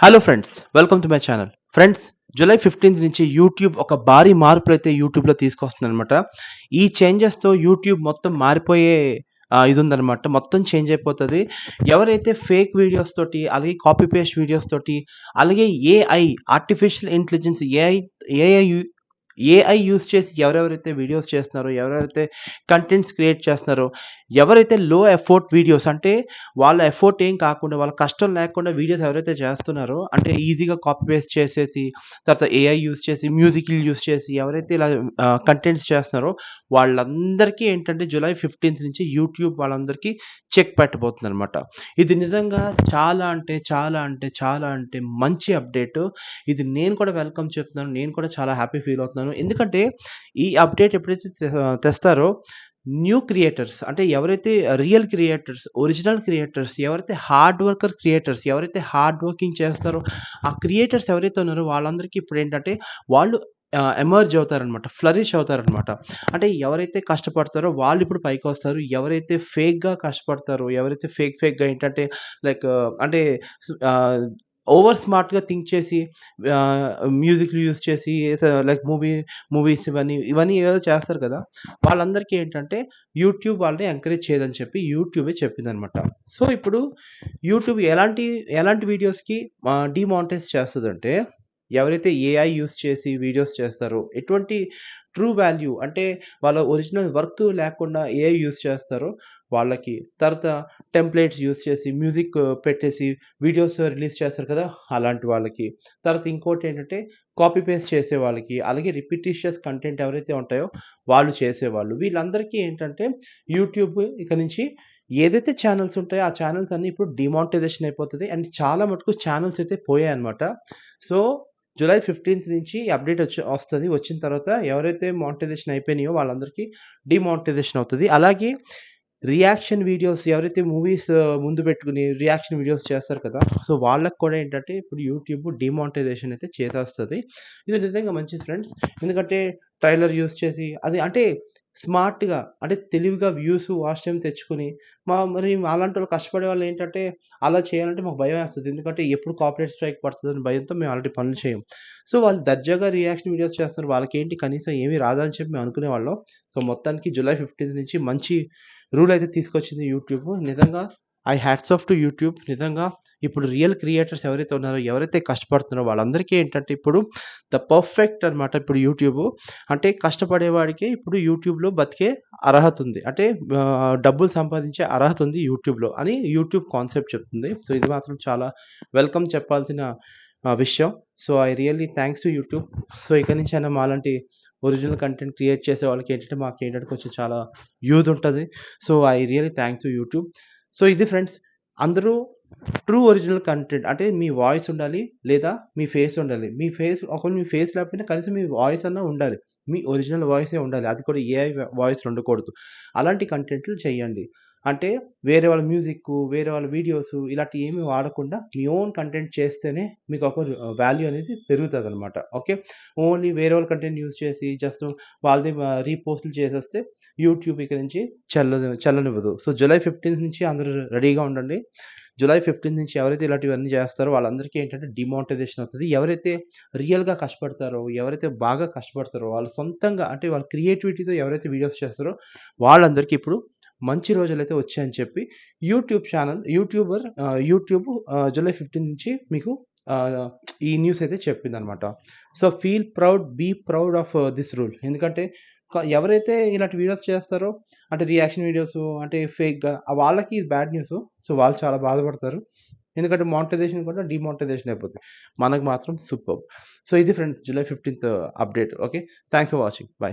Hello friends, welcome to my channel. Friends, July 15th నుంచి YouTube ఒక భారీ మార్పులైతే యూట్యూబ్‌లో తీసుకొస్తుందనమాట. ఈ చేంజెస్‌తో యూట్యూబ్ మొత్తం మారిపోయే ఇదుందనమాట. మొత్తం చేంజ్ అయిపోతది. ఎవరైతే ఫేక్ వీడియోస్ తోటి, అలాగే కాపీ పేస్ట్ వీడియోస్ తోటి, అలాగే artificial intelligence AI AI use చేసి ఎవరెవరైతే వీడియోస్ చేస్తున్నారో, ఎవరెవరైతే కంటెంట్స్ క్రియేట్ చేస్తున్నారో, ఎవరైతే లో ఎఫర్ట్ వీడియోస్ అంటే వాళ్ళ ఎఫర్ట్ ఏం కాకుండా, వాళ్ళ కష్టం లేకుండా వీడియోస్ ఎవరైతే చేస్తున్నారో, అంటే ఈజీగా కాపీ పేస్ట్ చేసేసి, తర్వాత ఏఐ యూజ్ చేసి, మ్యూజిక్‌లు యూజ్ చేసి ఎవరైతే ఇలా కంటెంట్స్ చేస్తున్నారో వాళ్ళందరికీ ఏంటంటే జూలై 15th నుంచి యూట్యూబ్ వాళ్ళందరికీ చెక్ పెట్టబోతుందనమాట. ఇది నిజంగా చాలా అంటే చాలా అంటే చాలా అంటే మంచి అప్డేటు. ఇది నేను కూడా వెల్కమ్ చెప్తున్నాను. నేను కూడా చాలా హ్యాపీ ఫీల్ అవుతున్నాను. ఎందుకంటే ఈ అప్డేట్ ఎప్పుడైతే తెస్తారో న్యూ క్రియేటర్స్ అంటే ఎవరైతే రియల్ క్రియేటర్స్, ఒరిజినల్ క్రియేటర్స్, ఎవరైతే హార్డ్ వర్కర్ క్రియేటర్స్, ఎవరైతే హార్డ్ వర్కింగ్ చేస్తారో ఆ క్రియేటర్స్ ఎవరైతే ఉన్నారో వాళ్ళందరికీ ఇప్పుడేంటంటే వాళ్ళు ఎమర్జ్ అవుతారనమాట. ఫ్లరిష్ అవుతారనమాట. అంటే ఎవరైతే కష్టపడతారో వాళ్ళిప్పుడు పైకొస్తారు. ఎవరైతే ఫేక్‌గా కష్టపడతారో, ఎవరైతే ఫేక్‌గా ఏంటంటే లైక్ అంటే ఆహ్, ఓవర్ స్మార్ట్‌గా థింక్ చేసి ఆహ్, మ్యూజిక్‌లు యూజ్ చేసి లైక్ మూవీస్ ఇవన్నీ ఏవేవో చేస్తారు కదా! వాళ్ళందరికీ ఏంటంటే యూట్యూబ్ వాళ్ళని ఎంకరేజ్ చేయదని చెప్పి యూట్యూబే చెప్పిందనమాట. సో, ఇప్పుడు యూట్యూబ్ ఎలాంటి వీడియోస్‌కి డీమానిటైజ్ చేస్తదంటే, ఎవరైతే ఏఐ యూజ్ చేసి వీడియోస్ చేస్తారో, ఎటువంటి ట్రూ వాల్యూ అంటే వాళ్ళ ఒరిజినల్ వర్క్ లేకుండా ఏఐ యూజ్ చేస్తారో వాళ్ళకి, తర్వాత టెంప్లేట్స్ యూజ్ చేసి మ్యూజిక్ పెట్టేసి వీడియోస్ రిలీజ్ చేస్తారు కదా! అలాంటి వాళ్ళకి. తర్వాత ఇంకోటేంటంటే కాపీ పేస్ట్ చేసే వాళ్ళకి, అలాగే రిపిటీషియస్ కంటెంట్ ఎవరైతే ఉంటాయో వాళ్ళు చేసేవాళ్ళు. వీళ్ళందరికీ ఏంటంటే యూట్యూబ్ ఇక నుంచి ఏదైతే ఛానెల్స్ ఉంటాయో ఆ ఛానెల్స్ అన్నీ ఇప్పుడు డీమానిటైజేషన్ అయిపోతది. అండ్ చాలా మటుకు ఛానెల్స్ అయితే పోయాయన్నమాట. సో, జూలై 15th నుంచి ఈ అప్డేట్ వస్తది. వచ్చిన తర్వాత ఎవరైతే మానిటైజేషన్ అయిపోయినాయో వాళ్ళందరికీ డీమానిటైజేషన్ అవుతది. అలాగే రియాక్షన్ వీడియోస్ ఎవరైతే మూవీస్ ముందు పెట్టుకొని రియాక్షన్ వీడియోస్ చేస్తారు కదా! సో, వాళ్ళకి కూడా ఏంటంటే ఇప్పుడు యూట్యూబ్ డీమానిటైజేషన్ అయితే చేసేస్తది. ఇది నిజంగా మంచిది ఫ్రెండ్స్. ఎందుకంటే ట్రైలర్ యూజ్ చేసి అది అంటే స్మార్ట్‌గా అంటే తెలివిగా వ్యూస్, వాచ్ టైమ్ తెచ్చుకొని మరి అలాంటోళ్ళు కష్టపడే వాళ్ళేంటంటే అలా చేయాలంటే మాకు భయమేస్తది. ఎందుకంటే ఎప్పుడు కాపీరైట్ స్ట్రైక్ పడతదని భయంతో మేము అలాంటి పనులు చేయం. సో, వాళ్ళు దర్జాగా రియాక్షన్ వీడియోస్ చేస్తున్నారు. వాళ్ళకేంటి కనీసం ఏమి రాదని చెప్పి మేము అనుకునేవాళ్ళం. సో, మొత్తానికి జూలై 15 నుంచి మంచి రూల్ అయితే తీసుకొచ్చింది యూట్యూబ్. నిజంగా హ్యాట్స్ ఆఫ్ టు యూట్యూబ్. నిజంగా ఇప్పుడు రియల్ క్రియేటర్స్ ఎవరైతే ఉన్నారో, ఎవరైతే కష్టపడుతున్నారో వాళ్ళందరికీ ఏంటంటే ఇప్పుడు ద పర్ఫెక్ట్ అనమాట ఇప్పుడు యూట్యూబ్. అంటే కష్టపడేవాడికి ఇప్పుడు యూట్యూబ్‌లో బతికే అర్హత ఉంది. అంటే డబ్బులు సంపాదించే అర్హత ఉంది యూట్యూబ్‌లో అని యూట్యూబ్ కాన్సెప్ట్ చెప్తుంది. సో, ఇది మాత్రం చాలా వెల్కమ్ చెప్పాల్సిన విషయం. So, I really thanks to YouTube. So, ఇక నుంచైనా మాలాంటి ఒరిజినల్ కంటెంట్ క్రియేట్ చేసే వాళ్ళకేంటంటే మాకేంటంటే కొంచెం చాలా యూజ్ ఉంటది. So, I really thanks to YouTube. So, ఇది ఫ్రెండ్స్ అందరూ ట్రూ ఒరిజినల్ కంటెంట్ అంటే మీ వాయిస్ ఉండాలి. లేదా మీ ఫేస్ ఉండాలి. ఒకవేళ మీ ఫేస్ లేకపోయినా కనీసం మీ వాయిస్ అన్నా ఉండాలి. మీ ఒరిజినల్ వాయిసే ఉండాలి. అది కూడా ఏఐ వాయిస్‌లు ఉండకూడదు. అలాంటి కంటెంట్లు చేయండి. అంటే వేరే వాళ్ళ మ్యూజిక్కు, వేరే వాళ్ళ వీడియోసు ఇలాంటివి ఏమి వాడకుండా మీ ఓన్ కంటెంట్ చేస్తేనే మీకు ఒక వాల్యూ అనేది పెరుగుతదనమాట. ఓకే. ఓన్లీ వేరే వాళ్ళ కంటెంట్ యూజ్ చేసి జస్ట్ వాళ్ళది రీపోస్ట్‌లు చేసేస్తే యూట్యూబ్ ఇక నుంచి చెల్లనివ్వదు. సో, జూలై 15 నుంచి అందరూ రెడీగా ఉండండి. జూలై 15 నుంచి ఎవరైతే ఇలాంటివన్నీ చేస్తారో వాళ్ళందరికీ ఏంటంటే డీమానిటైజేషన్ అవుతది. ఎవరైతే రియల్‌గా కష్టపడతారో, ఎవరైతే బాగా కష్టపడతారో, వాళ్ళు సొంతంగా అంటే వాళ్ళ క్రియేటివిటీతో ఎవరైతే వీడియోస్ చేస్తారో వాళ్ళందరికీ ఇప్పుడు మంచి రోజులైతే వచ్చాయని చెప్పి యూట్యూబ్ జూలై 15 నుంచి మీకు ఆహ్, ఈ న్యూస్ అయితే చెప్పిందనమాట. So, feel proud, be proud of this rule. ఎందుకంటే ఎవరైతే ఇలాంటి వీడియోస్ చేస్తారో అంటే రియాక్షన్ వీడియోసు అంటే ఫేక్‌గా వాళ్ళకి ఇది బ్యాడ్ న్యూసు. సో, వాళ్ళు చాలా బాధపడతారు. ఎందుకంటే మానిటైజేషన్ కూడా డీమానిటైజేషన్ అయిపోద్ది. మనకు మాత్రం సూపర్బ్. సో, ఇది friends July 15th update. Okay. Thanks for watching. By.